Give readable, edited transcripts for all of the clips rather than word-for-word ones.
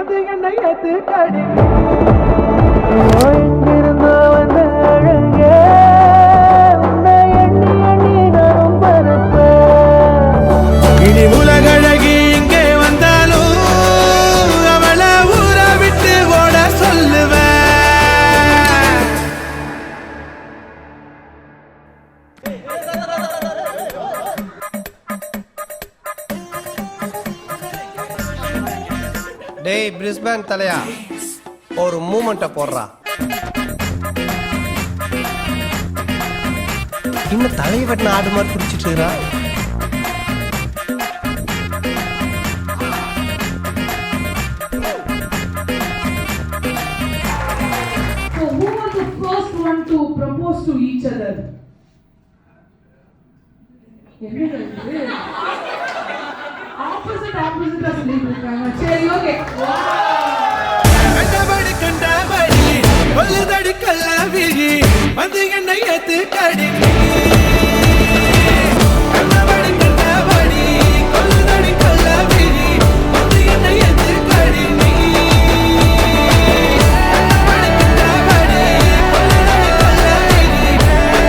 வந்து என்னை ஏத்துக்கடி. எங்கிருந்தோ வந்த அழகே, உன்னை எண்ணி எண்ணி நானும் பரப்பேன். இனி உலகழகி இங்கே வந்தாலும் அவளை ஊற விட்டு ஓட சொல்லுவேன். டேய் பிரிஸ்பேன் தலையா, ஒரு மூமெண்ட்டை போடுறா. இன்னும் தலையை வெட்டின ஆடு மாதிரி குடிச்சிட்டு இருக்கா. So who was the first one to propose to each other? opposite சொல்லிருக்காங்க. சரி ஓகே. கண்டபடி கண்டபடி கொல்லுதடி கள்ளவிழி வந்து என்னை ஏத்துக்கடி. கண்டபடி கண்டபடி கொல்லுதடி கள்ளவிழி வந்து என்னை ஏத்துக்கடி. கண்டபடி கண்டபடி கொல்லுதடி கள்ளவிழி என்னை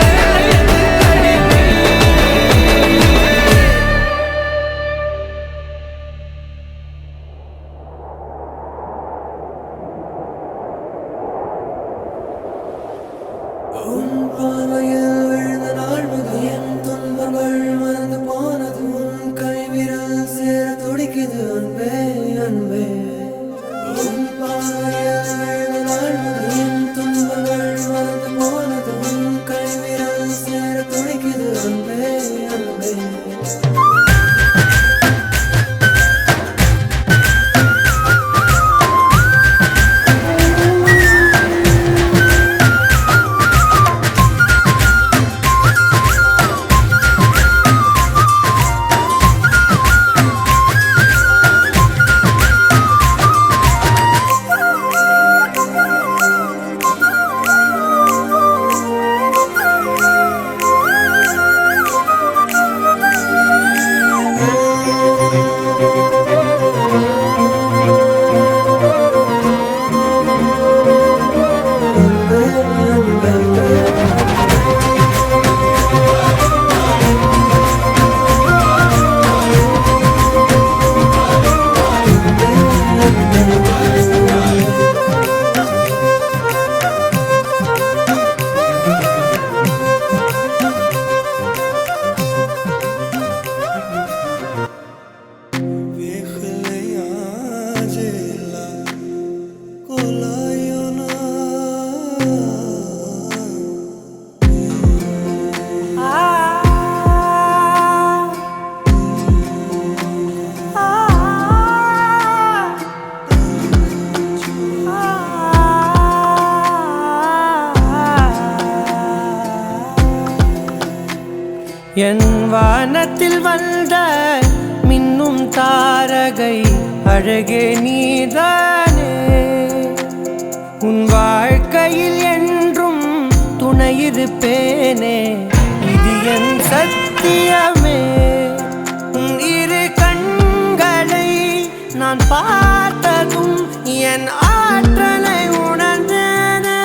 என் வானத்தில் வந்த மின்னும் தாரகை அழகே நீதானே. உன் வாழ்க்கையில் என்றும் துணையிருப்பேனே, இது என் சத்தியமே. உன் இரு கண்களை நான் பார்த்ததும் என் ஆற்றலை உணர்ந்தேனே.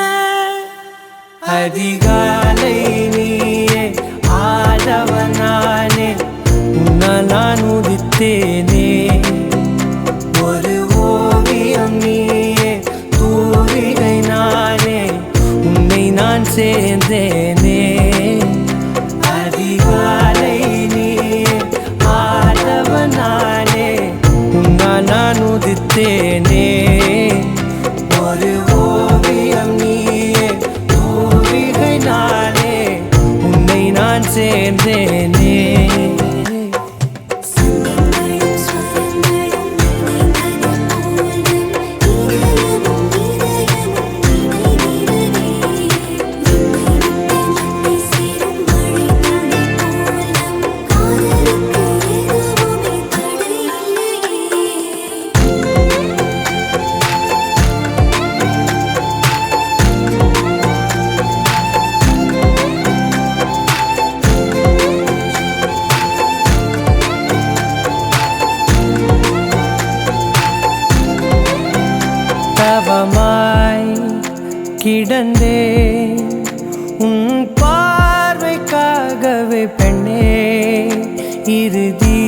அதிகாலை நீயே ஆதவனானே, உன்னால் நான் உதித்தேனே. ஒரு ஓவியம் நீயே, தூரிகை நானே, உன்னை நான் சேர்ந்தேனே. அதிகாலை நீயே ஆதவனானே, உன்னால் நான் உதித்தேனே. ஒரு ஓவியம் நீயே, தூரிகை நானே, உன்னை நான் சேர்ந்தேனே. கிடந்தேன் உன் பார்வைக்காகவே பெண்ணே இறுதி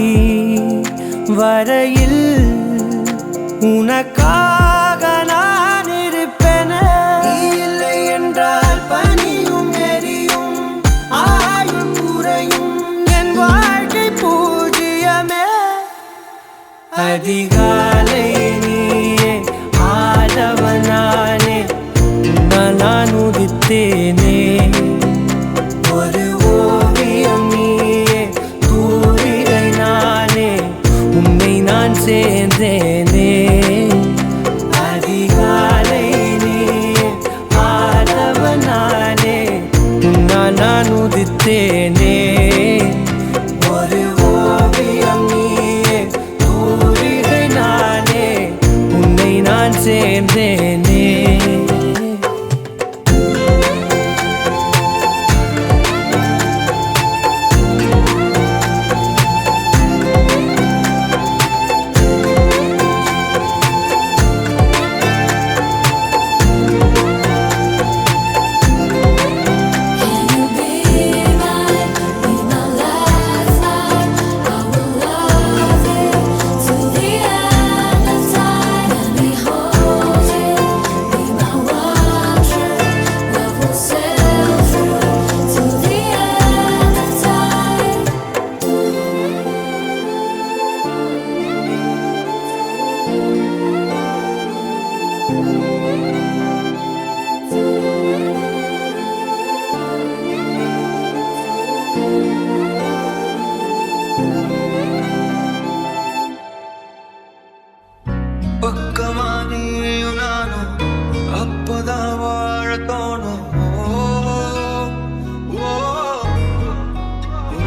வரையில் உனக்காக நான் இருப்பேன் இல்லை என்றால் பனியும் எரியும் ஆயும் குறையும் என் வாழ்க்கை பூஜ்ஜியமே அதிகாலை நீயே ஆதவனானே நான் உதித்தேனே ஒரு ஓவியம் நீயே தூரிகை நானே உன்னை நான் சேர்ந்தேனே அதிகாலை நீயே ஆதவனானே நான் உதித்தேனே ஒரு ஓவியம் நீயே தூரிகை நானே உன்னை நான் சேர்ந்தேனே பக்கமா நீயும் நானும் அப்பதான் வாழ தோணும்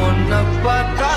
உன்னை பார்த்தா